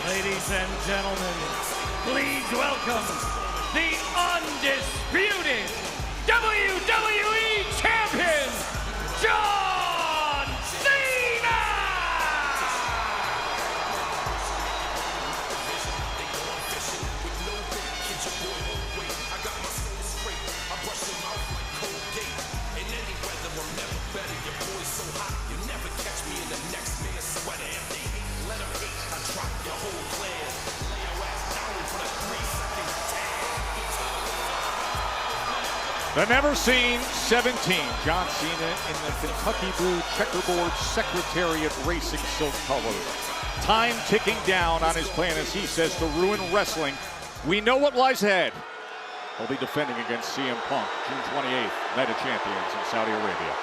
Ladies and gentlemen, please welcome the Undisputed WWE Champion, John Cena! The never-seen 17, John Cena in the Kentucky Blue Checkerboard Secretariat Racing Silk colors. Time ticking down on his plan, as he says, to ruin wrestling. We know what lies ahead. He'll be defending against CM Punk, June 28th, Night of Champions in Saudi Arabia.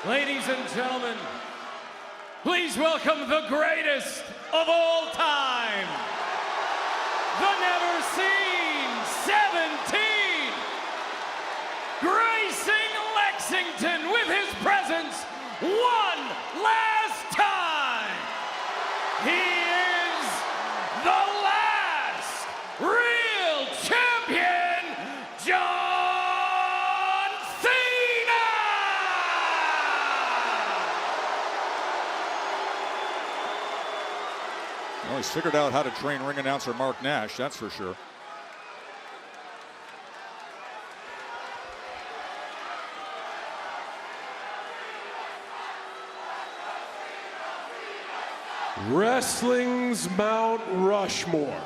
Ladies and gentlemen, please welcome the greatest of all time, the never-seen 17, gracing Lexington with his presence one last time. He is the last real champion, John Cena! Well, he's figured out how to train ring announcer Mark Nash, that's for sure. Wrestling's Mount Rushmore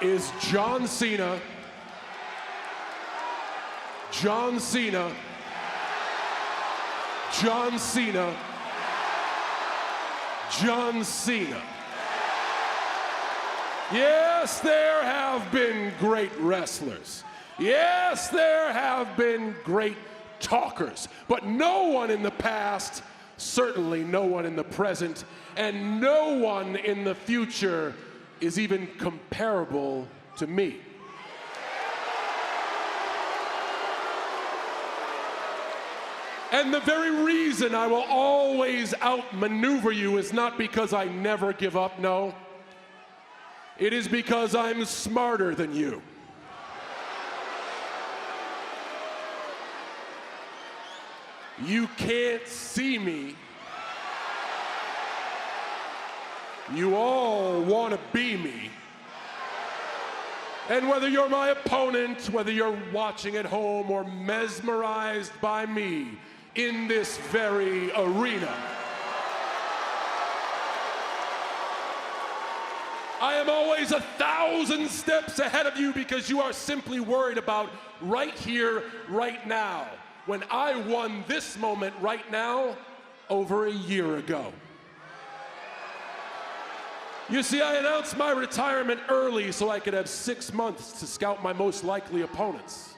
is John Cena, John Cena, John Cena, John Cena. Yes, there have been great wrestlers. Yes, there have been great talkers, but no one in the past, certainly no one in the present, and no one in the future is even comparable to me. And the very reason I will always outmaneuver you is not because I never give up, no. It is because I'm smarter than you. You can't see me. You all want to be me. And whether you're my opponent, whether you're watching at home or mesmerized by me in this very arena, I am always 1,000 steps ahead of you because you are simply worried about right here, right now, when I won this moment right now over a year ago. You see, I announced my retirement early so I could have 6 months to scout my most likely opponents.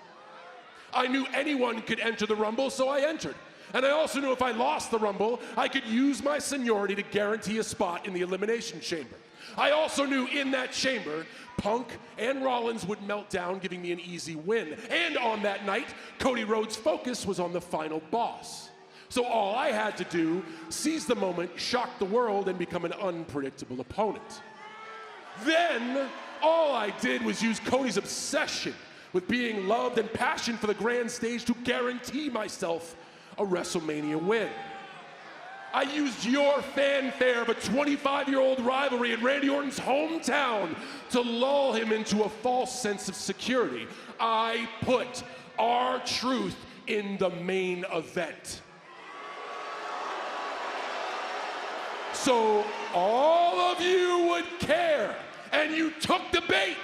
I knew anyone could enter the Rumble, so I entered. And I also knew if I lost the Rumble, I could use my seniority to guarantee a spot in the Elimination Chamber. I also knew in that chamber, Punk and Rollins would melt down, giving me an easy win. And on that night, Cody Rhodes' focus was on the final boss. So all I had to do, seize the moment, shock the world, and become an unpredictable opponent. Then, all I did was use Cody's obsession with being loved and passion for the grand stage to guarantee myself a WrestleMania win. I used your fanfare of a 25-year-old rivalry in Randy Orton's hometown to lull him into a false sense of security. I put our truth in the main event. So all of you would care, and you took the bait.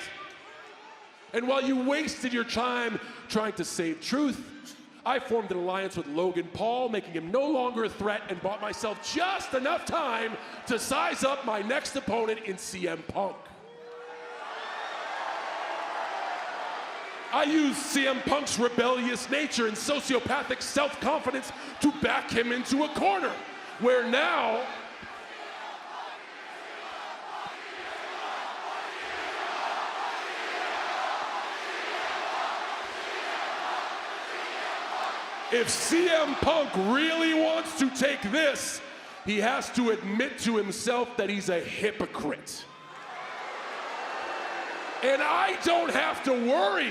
And while you wasted your time trying to save truth, I formed an alliance with Logan Paul, making him no longer a threat, and bought myself just enough time to size up my next opponent in CM Punk. I used CM Punk's rebellious nature and sociopathic self-confidence to back him into a corner, where now if CM Punk really wants to take this, he has to admit to himself that he's a hypocrite. And I don't have to worry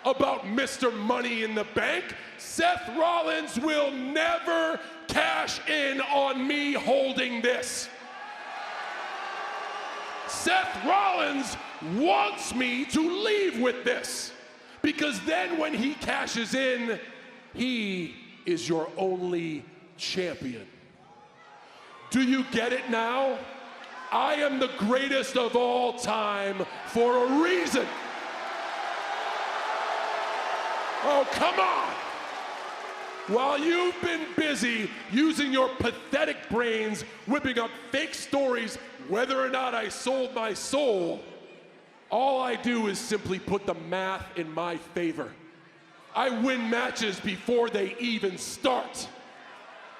about Mr. Money in the Bank. Seth Rollins will never cash in on me holding this. Seth Rollins wants me to leave with this, because then when he cashes in, he is your only champion. Do you get it now? I am the greatest of all time for a reason. Oh, come on. While you've been busy using your pathetic brains, whipping up fake stories, whether or not I sold my soul, all I do is simply put the math in my favor. I win matches before they even start.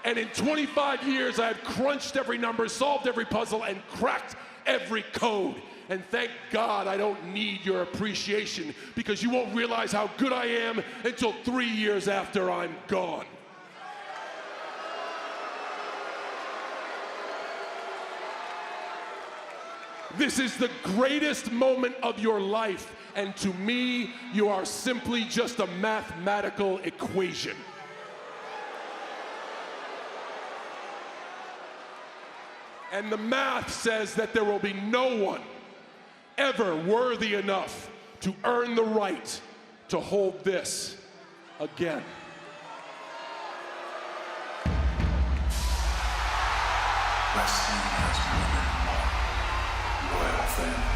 And in 25 years, I've crunched every number, solved every puzzle, and cracked every code. And thank God I don't need your appreciation, because you won't realize how good I am until 3 years after I'm gone. This is the greatest moment of your life, and to me, you are simply just a mathematical equation. And the math says that there will be no one ever worthy enough to earn the right to hold this again. Wrestling has more than one royal family.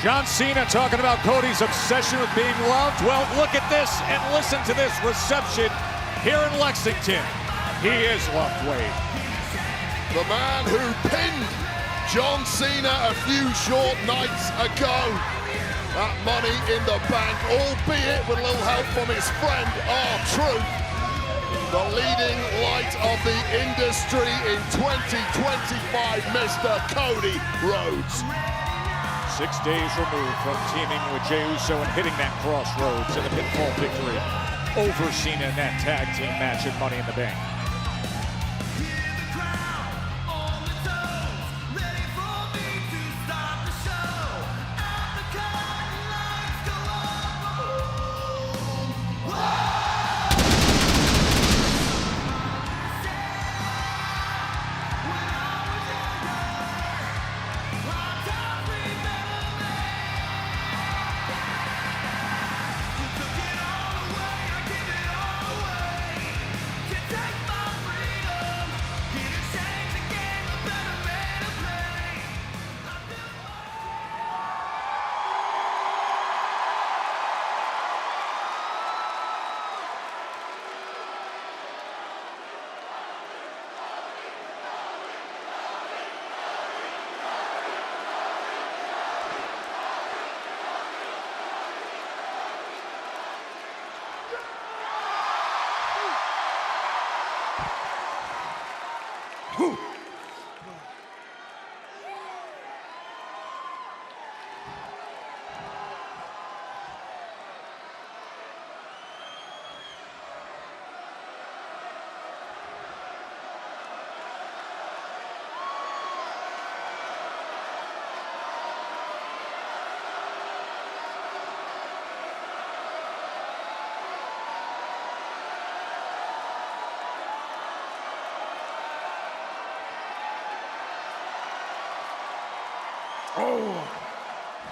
John Cena talking about Cody's obsession with being loved. Well, look at this and listen to this reception here in Lexington. He is loved, Wade. The man who pinned John Cena a few short nights ago. That Money in the Bank, albeit with a little help from his friend R-Truth. The leading light of the industry in 2025, Mr. Cody Rhodes. 6 days removed from teaming with Jey Uso and hitting that crossroads in a pinfall victory over Cena in that tag team match at Money in the Bank.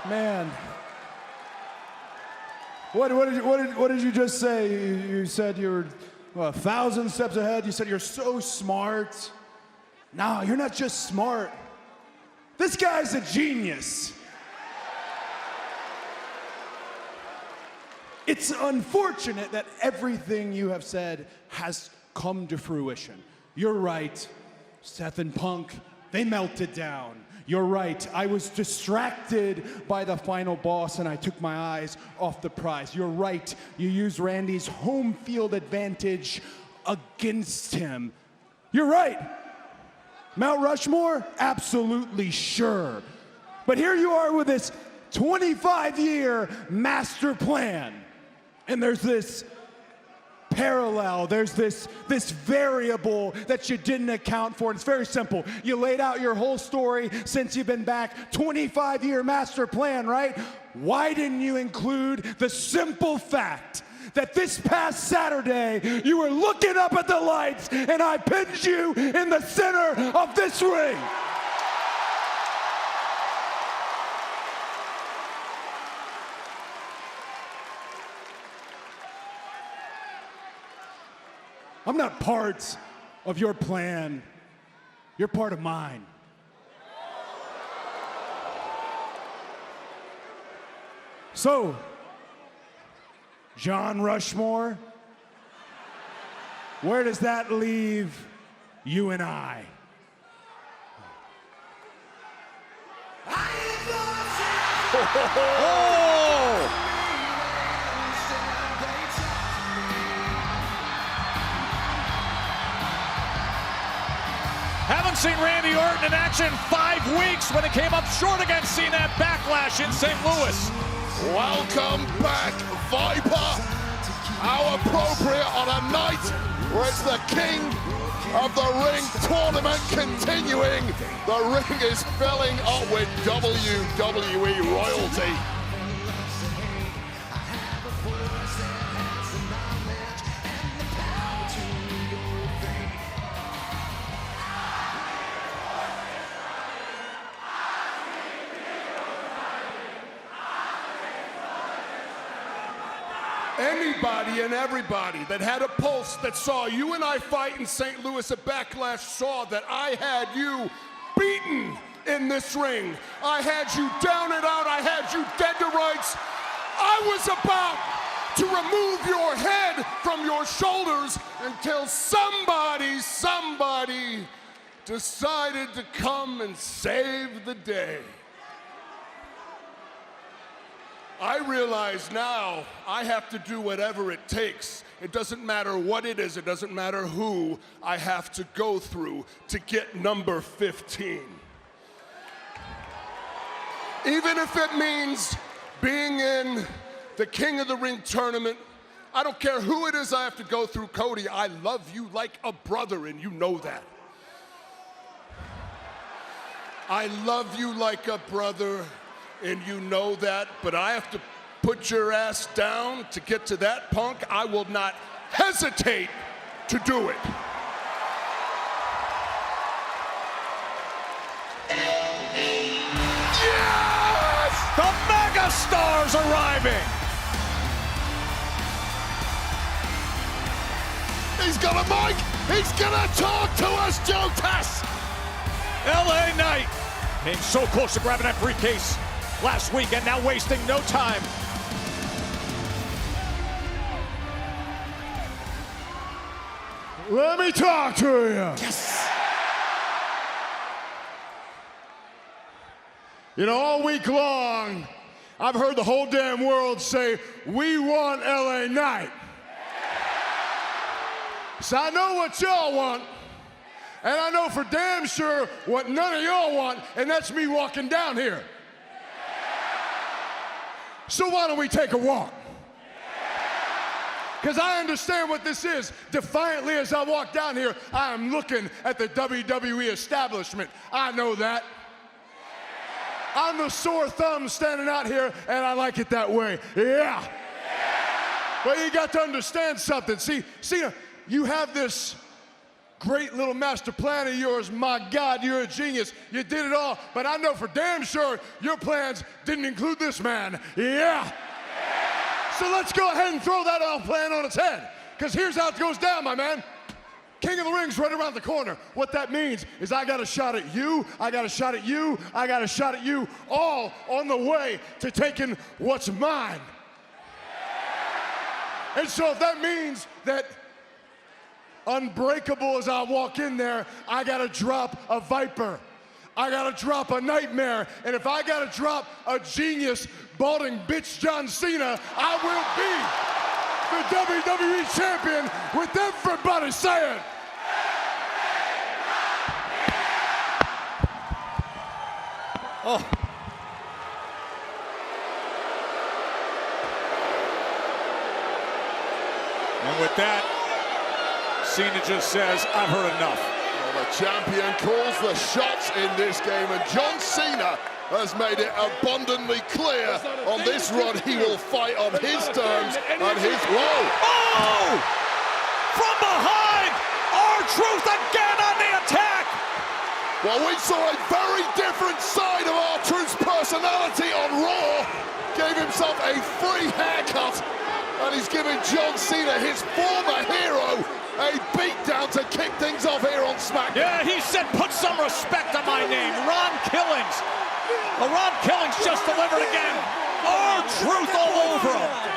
Man. What did you just say? You said you were 1,000 steps ahead. You said you're so smart. No, you're not just smart. This guy's a genius. It's unfortunate that everything you have said has come to fruition. You're right. Seth and Punk, they melted down. You're right. I was distracted by the final boss and I took my eyes off the prize. You're right. You used Randy's home field advantage against him. You're right. Mount Rushmore? Absolutely sure. But here you are with this 25-year master plan. And there's this parallel, there's this variable that you didn't account for. It's very simple. You laid out your whole story since you've been back, 25-year master plan, right? Why didn't you include the simple fact that this past Saturday, you were looking up at the lights and I pinned you in the center of this ring? I'm not part of your plan. You're part of mine. So, John Rushmore, where does that leave you and I? Oh! Haven't seen Randy Orton in action in 5 weeks when it came up short against Cena at Backlash in St. Louis. Welcome back, Viper. How appropriate on a night where it's the King of the Ring tournament continuing. The ring is filling up with WWE royalty. Anybody and everybody that had a pulse that saw you and I fight in St. Louis at Backlash saw that I had you beaten in this ring. I had you down and out. I had you dead to rights. I was about to remove your head from your shoulders until somebody decided to come and save the day. I realize now I have to do whatever it takes. It doesn't matter what it is, it doesn't matter who I have to go through to get number 15. Even if it means being in the King of the Ring tournament, I don't care who it is I have to go through. Cody, I love you like a brother, and you know that. I love you like a brother, and you know that, but I have to put your ass down to get to that, Punk. I will not hesitate to do it. Yes! The megastars arriving! He's got a mic! He's gonna talk to us, Joe Tess! LA Knight came so close to grabbing that briefcase last week and now wasting no time. Let me talk to you. Yes! You know, all week long, I've heard the whole damn world say, we want LA Knight. So I know what y'all want, and I know for damn sure what none of y'all want, and that's me walking down here. So why don't we take a walk? Because I understand what this is. Defiantly as I walk down here, I am looking at the WWE establishment. I know that. I'm the sore thumb standing out here, and I like it that way. Yeah. But you got to understand something. See, Cena, you have this great little master plan of yours. My God, you're a genius. You did it all, but I know for damn sure your plans didn't include this man. Yeah. So let's go ahead and throw that all plan on its head, because here's how it goes down, my man. King of the Ring's right around the corner. What that means is I got a shot at you, I got a shot at you, I got a shot at you, all on the way to taking what's mine. And so if that means that unbreakable as I walk in there, I gotta drop a Viper. I gotta drop a Nightmare. And if I gotta drop a genius, balding bitch John Cena, I will be the WWE Champion with everybody saying. Oh. And with that, Cena just says, I've heard enough. Well, the champion calls the shots in this game, and John Cena has made it abundantly clear on this run he will fight on his terms and his... Whoa! Oh! From behind! R-Truth again on the attack! Well, we saw a very different side of R-Truth's personality on Raw. Gave himself a free haircut, and he's giving John Cena, his former hero, a beatdown to kick things off here on SmackDown. Yeah, he said, put some respect on my name. Ron Killings. Well, Ron Killings just delivered again. R-Truth all over him.